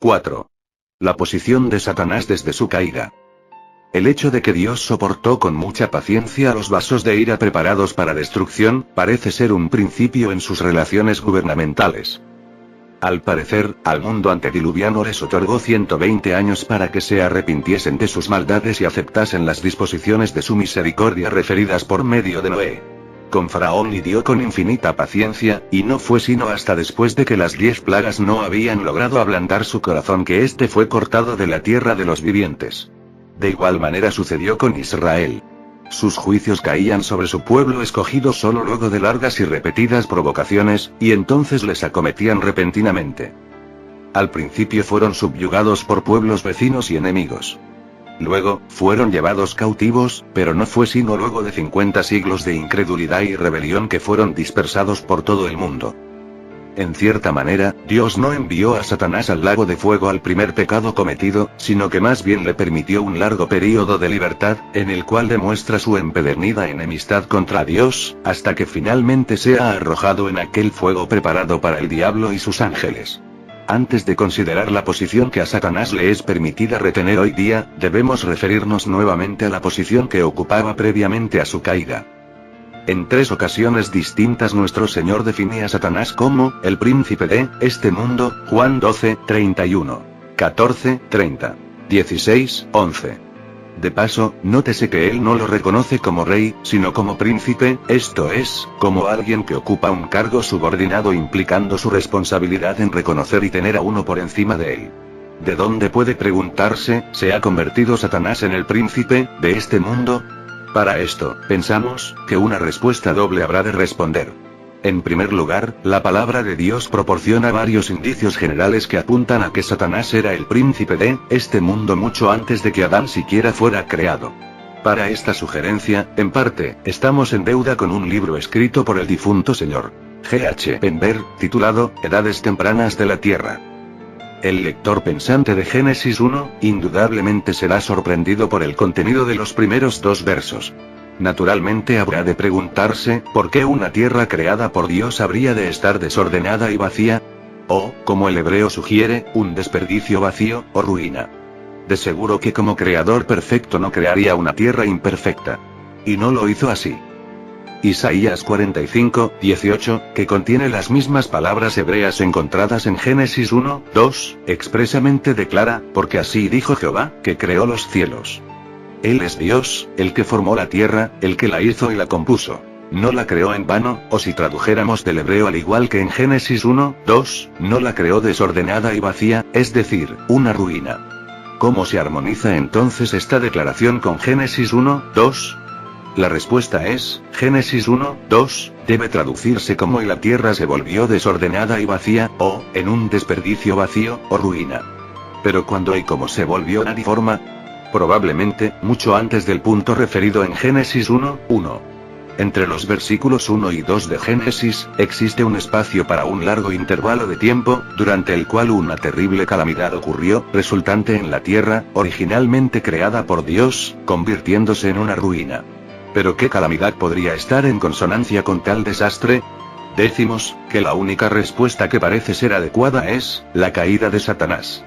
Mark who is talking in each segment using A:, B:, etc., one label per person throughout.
A: 4. La posición de Satanás desde su caída. El hecho de que Dios soportó con mucha paciencia los vasos de ira preparados para destrucción, parece ser un principio en sus relaciones gubernamentales. Al parecer, al mundo antediluviano les otorgó 120 años para que se arrepintiesen de sus maldades y aceptasen las disposiciones de su misericordia referidas por medio de Noé. Con Faraón lidió con infinita paciencia, y no fue sino hasta después de que las 10 plagas no habían logrado ablandar su corazón que éste fue cortado de la tierra de los vivientes. De igual manera sucedió con Israel. Sus juicios caían sobre su pueblo escogido solo luego de largas y repetidas provocaciones, y entonces les acometían repentinamente. Al principio fueron subyugados por pueblos vecinos y enemigos. Luego, fueron llevados cautivos, pero no fue sino luego de 50 siglos de incredulidad y rebelión que fueron dispersados por todo el mundo. En cierta manera, Dios no envió a Satanás al lago de fuego al primer pecado cometido, sino que más bien le permitió un largo período de libertad, en el cual demuestra su empedernida enemistad contra Dios, hasta que finalmente sea arrojado en aquel fuego preparado para el diablo y sus ángeles. Antes de considerar la posición que a Satanás le es permitida retener hoy día, debemos referirnos nuevamente a la posición que ocupaba previamente a su caída. En 3 ocasiones distintas nuestro Señor definía a Satanás como el príncipe de este mundo, Juan 12, 31, 14, 30, 16, 11. De paso, nótese que él no lo reconoce como rey, sino como príncipe, esto es, como alguien que ocupa un cargo subordinado implicando su responsabilidad en reconocer y tener a uno por encima de él. ¿De dónde puede preguntarse, se ha convertido Satanás en el príncipe de este mundo? Para esto, pensamos que una respuesta doble habrá de responder. En primer lugar, la palabra de Dios proporciona varios indicios generales que apuntan a que Satanás era el príncipe de este mundo mucho antes de que Adán siquiera fuera creado. Para esta sugerencia, en parte, estamos en deuda con un libro escrito por el difunto señor G.H. Pember, titulado Edades tempranas de la Tierra. El lector pensante de Génesis 1, indudablemente será sorprendido por el contenido de los primeros 2 versos. Naturalmente habrá de preguntarse, ¿por qué una tierra creada por Dios habría de estar desordenada y vacía? O, como el hebreo sugiere, un desperdicio vacío, o ruina. De seguro que como creador perfecto no crearía una tierra imperfecta. Y no lo hizo así. Isaías 45, 18, que contiene las mismas palabras hebreas encontradas en Génesis 1, 2, expresamente declara, porque así dijo Jehová, que creó los cielos. Él es Dios, el que formó la tierra, el que la hizo y la compuso. No la creó en vano, o si tradujéramos del hebreo al igual que en Génesis 1, 2, no la creó desordenada y vacía, es decir, una ruina. ¿Cómo se armoniza entonces esta declaración con Génesis 1, 2? La respuesta es, Génesis 1, 2, debe traducirse como y la tierra se volvió desordenada y vacía, o, en un desperdicio vacío, o ruina. Pero cuando y cómo se volvió nadiforma, probablemente, mucho antes del punto referido en Génesis 1, 1. Entre los versículos 1 y 2 de Génesis, existe un espacio para un largo intervalo de tiempo, durante el cual una terrible calamidad ocurrió, resultante en la tierra, originalmente creada por Dios, convirtiéndose en una ruina. ¿Pero qué calamidad podría estar en consonancia con tal desastre? Decimos, que la única respuesta que parece ser adecuada es, la caída de Satanás.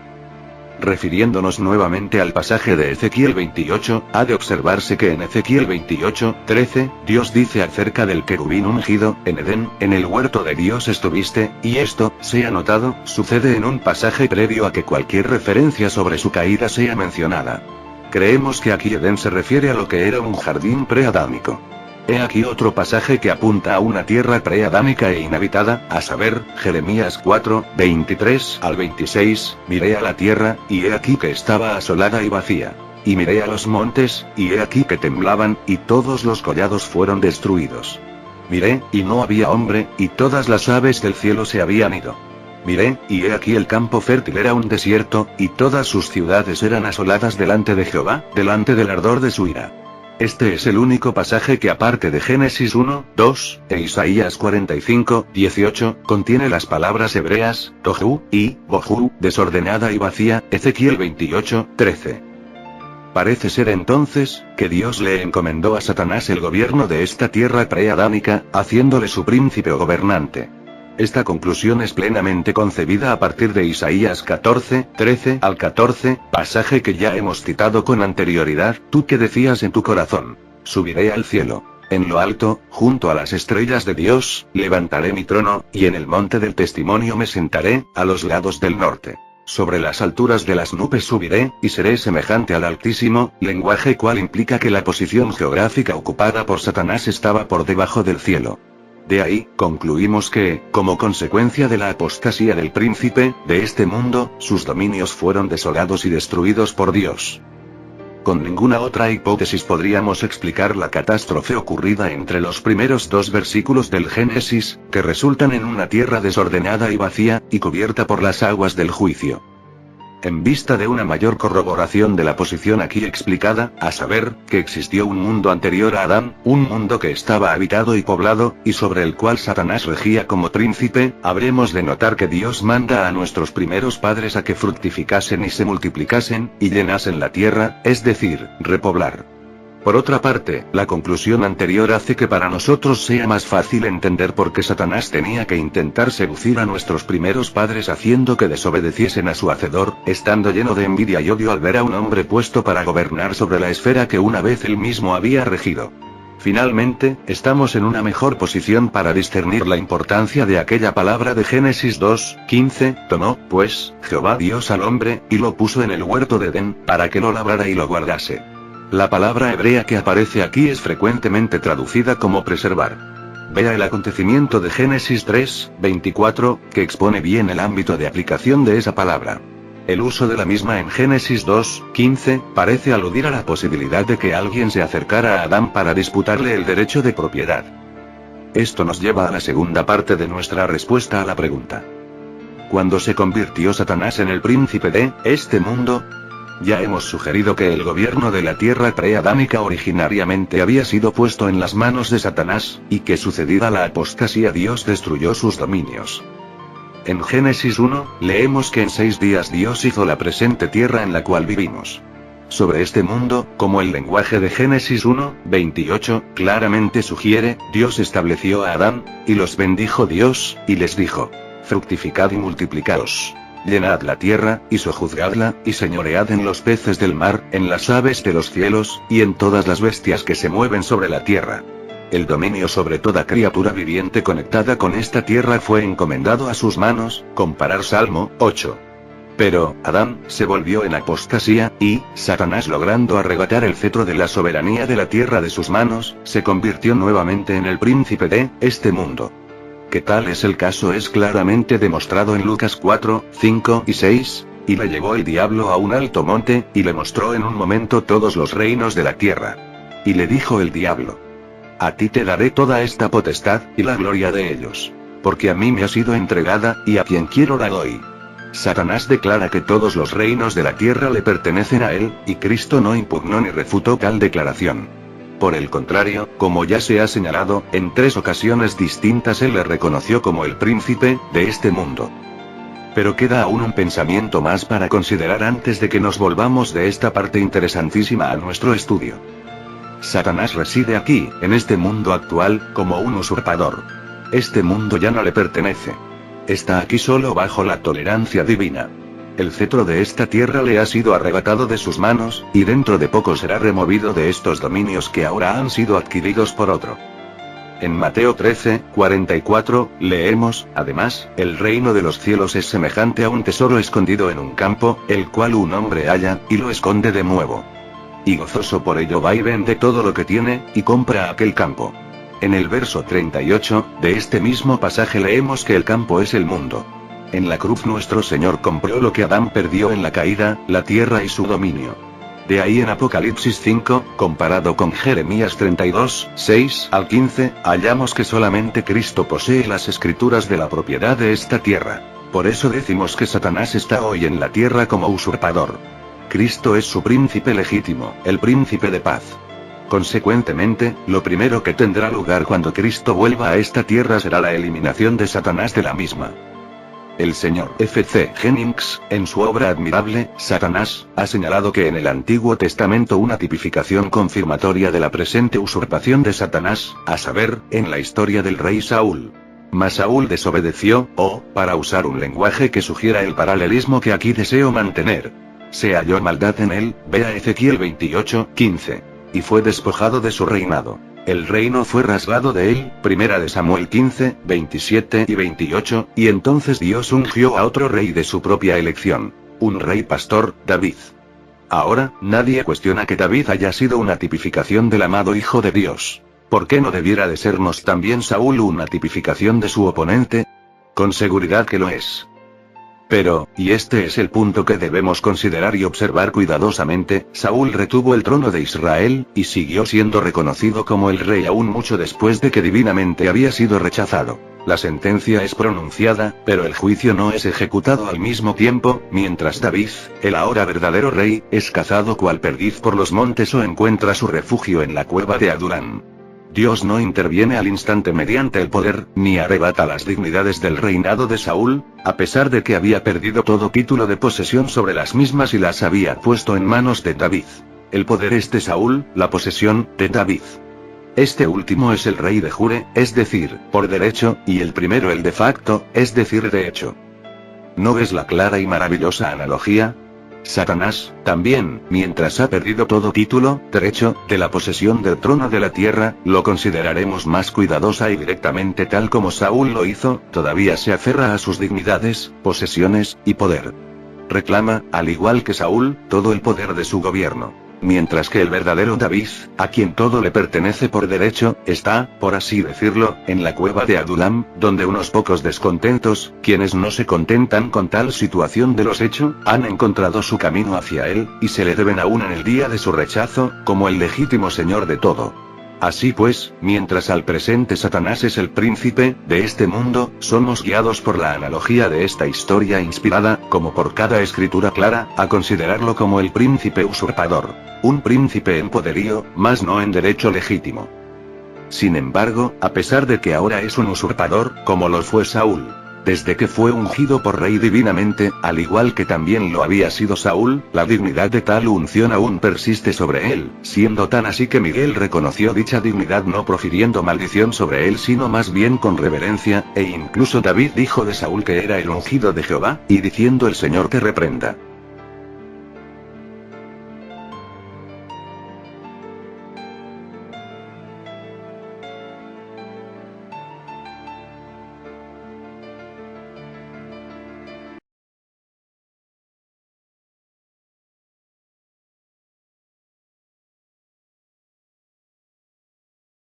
A: Refiriéndonos nuevamente al pasaje de Ezequiel 28, ha de observarse que en Ezequiel 28, 13, Dios dice acerca del querubín ungido, en Edén, en el huerto de Dios estuviste, y esto, sea notado, sucede en un pasaje previo a que cualquier referencia sobre su caída sea mencionada. Creemos que aquí Edén se refiere a lo que era un jardín preadámico. He aquí otro pasaje que apunta a una tierra preadámica e inhabitada, a saber, Jeremías 4, 23 al 26, miré a la tierra, y he aquí que estaba asolada y vacía. Y miré a los montes, y he aquí que temblaban, y todos los collados fueron destruidos. Miré, y no había hombre, y todas las aves del cielo se habían ido. Miré, y he aquí el campo fértil era un desierto, y todas sus ciudades eran asoladas delante de Jehová, delante del ardor de su ira. Este es el único pasaje que aparte de Génesis 1, 2, e Isaías 45, 18, contiene las palabras hebreas, tohu, y, bohu, desordenada y vacía, Ezequiel 28, 13. Parece ser entonces, que Dios le encomendó a Satanás el gobierno de esta tierra preadámica, haciéndole su príncipe o gobernante. Esta conclusión es plenamente concebida a partir de Isaías 14, 13 al 14, pasaje que ya hemos citado con anterioridad. Tú que decías en tu corazón: subiré al cielo. En lo alto, junto a las estrellas de Dios, levantaré mi trono, y en el monte del testimonio me sentaré, a los lados del norte. Sobre las alturas de las nubes subiré, y seré semejante al Altísimo, lenguaje cual implica que la posición geográfica ocupada por Satanás estaba por debajo del cielo. De ahí, concluimos que, como consecuencia de la apostasía del príncipe de este mundo, sus dominios fueron desolados y destruidos por Dios. Con ninguna otra hipótesis podríamos explicar la catástrofe ocurrida entre los primeros 2 versículos del Génesis, que resultan en una tierra desordenada y vacía, y cubierta por las aguas del juicio. En vista de una mayor corroboración de la posición aquí explicada, a saber, que existió un mundo anterior a Adán, un mundo que estaba habitado y poblado, y sobre el cual Satanás regía como príncipe, habremos de notar que Dios manda a nuestros primeros padres a que fructificasen y se multiplicasen, y llenasen la tierra, es decir, repoblar. Por otra parte, la conclusión anterior hace que para nosotros sea más fácil entender por qué Satanás tenía que intentar seducir a nuestros primeros padres haciendo que desobedeciesen a su Hacedor, estando lleno de envidia y odio al ver a un hombre puesto para gobernar sobre la esfera que una vez él mismo había regido. Finalmente, estamos en una mejor posición para discernir la importancia de aquella palabra de Génesis 2:15, tomó, pues, Jehová Dios al hombre, y lo puso en el huerto de Edén, para que lo labrara y lo guardase. La palabra hebrea que aparece aquí es frecuentemente traducida como preservar. Vea el acontecimiento de Génesis 3:24, que expone bien el ámbito de aplicación de esa palabra. El uso de la misma en Génesis 2:15, parece aludir a la posibilidad de que alguien se acercara a Adán para disputarle el derecho de propiedad. Esto nos lleva a la segunda parte de nuestra respuesta a la pregunta. ¿Cuándo se convirtió Satanás en el príncipe de este mundo? Ya hemos sugerido que el gobierno de la tierra preadámica originariamente había sido puesto en las manos de Satanás, y que sucedida la apostasía Dios destruyó sus dominios. En Génesis 1, leemos que en 6 días Dios hizo la presente tierra en la cual vivimos. Sobre este mundo, como el lenguaje de Génesis 1:28, claramente sugiere, Dios estableció a Adán, y los bendijo Dios, y les dijo: fructificad y multiplicaos. Llenad la tierra, y sojuzgadla, y señoread en los peces del mar, en las aves de los cielos, y en todas las bestias que se mueven sobre la tierra. El dominio sobre toda criatura viviente conectada con esta tierra fue encomendado a sus manos, comparar Salmo 8. Pero, Adán, se volvió en apostasía, y, Satanás logrando arrebatar el cetro de la soberanía de la tierra de sus manos, se convirtió nuevamente en el príncipe de este mundo. Que tal es el caso es claramente demostrado en Lucas 4, 5 y 6, y le llevó el diablo a un alto monte, y le mostró en un momento todos los reinos de la tierra. Y le dijo el diablo: a ti te daré toda esta potestad, y la gloria de ellos. Porque a mí me ha sido entregada, y a quien quiero la doy. Satanás declara que todos los reinos de la tierra le pertenecen a él, y Cristo no impugnó ni refutó tal declaración. Por el contrario, como ya se ha señalado, en 3 ocasiones distintas él le reconoció como el príncipe de este mundo. Pero queda aún un pensamiento más para considerar antes de que nos volvamos de esta parte interesantísima a nuestro estudio. Satanás reside aquí, en este mundo actual, como un usurpador. Este mundo ya no le pertenece. Está aquí solo bajo la tolerancia divina. El cetro de esta tierra le ha sido arrebatado de sus manos, y dentro de poco será removido de estos dominios que ahora han sido adquiridos por otro. En Mateo 13:44, leemos, además, el reino de los cielos es semejante a un tesoro escondido en un campo, el cual un hombre halla, y lo esconde de nuevo. Y gozoso por ello va y vende todo lo que tiene, y compra aquel campo. En el verso 38, de este mismo pasaje leemos que el campo es el mundo. En la cruz nuestro Señor compró lo que Adán perdió en la caída, la tierra y su dominio. De ahí en Apocalipsis 5, comparado con Jeremías 32, 6 al 15, hallamos que solamente Cristo posee las escrituras de la propiedad de esta tierra. Por eso decimos que Satanás está hoy en la tierra como usurpador. Cristo es su príncipe legítimo, el príncipe de paz. Consecuentemente, lo primero que tendrá lugar cuando Cristo vuelva a esta tierra será la eliminación de Satanás de la misma. El señor F.C. Jennings, en su obra admirable, Satanás, ha señalado que en el Antiguo Testamento una tipificación confirmatoria de la presente usurpación de Satanás, a saber, en la historia del rey Saúl. Mas Saúl desobedeció, para usar un lenguaje que sugiera el paralelismo que aquí deseo mantener. Se halló maldad en él, vea Ezequiel 28:15. Y fue despojado de su reinado. El reino fue rasgado de él, primera de Samuel 15, 27 y 28, y entonces Dios ungió a otro rey de su propia elección. Un rey pastor, David. Ahora, nadie cuestiona que David haya sido una tipificación del amado Hijo de Dios. ¿Por qué no debiera de sernos también Saúl una tipificación de su oponente? Con seguridad que lo es. Pero, y este es el punto que debemos considerar y observar cuidadosamente, Saúl retuvo el trono de Israel, y siguió siendo reconocido como el rey aún mucho después de que divinamente había sido rechazado. La sentencia es pronunciada, pero el juicio no es ejecutado al mismo tiempo, mientras David, el ahora verdadero rey, es cazado cual perdiz por los montes o encuentra su refugio en la cueva de Adulán. Dios no interviene al instante mediante el poder, ni arrebata las dignidades del reinado de Saúl, a pesar de que había perdido todo título de posesión sobre las mismas y las había puesto en manos de David. El poder es de Saúl, la posesión, de David. Este último es el rey de jure, es decir, por derecho, y el primero el de facto, es decir, de hecho. ¿No ves la clara y maravillosa analogía? Satanás, también, mientras ha perdido todo título, derecho, de la posesión del trono de la tierra, lo consideraremos más cuidadosa y directamente tal como Saúl lo hizo, todavía se aferra a sus dignidades, posesiones, y poder. Reclama, al igual que Saúl, todo el poder de su gobierno. Mientras que el verdadero David, a quien todo le pertenece por derecho, está, por así decirlo, en la cueva de Adulam, donde unos pocos descontentos, quienes no se contentan con tal situación de los hechos, han encontrado su camino hacia él, y se le deben aún en el día de su rechazo, como el legítimo señor de todo. Así pues, mientras al presente Satanás es el príncipe de este mundo, somos guiados por la analogía de esta historia inspirada, como por cada escritura clara, a considerarlo como el príncipe usurpador. Un príncipe en poderío, mas no en derecho legítimo. Sin embargo, a pesar de que ahora es un usurpador, como lo fue Saúl, desde que fue ungido por rey divinamente, al igual que también lo había sido Saúl, la dignidad de tal unción aún persiste sobre él, siendo tan así que Miguel reconoció dicha dignidad no profiriendo maldición sobre él sino más bien con reverencia, e incluso David dijo de Saúl que era el ungido de Jehová, y diciendo el Señor te reprenda.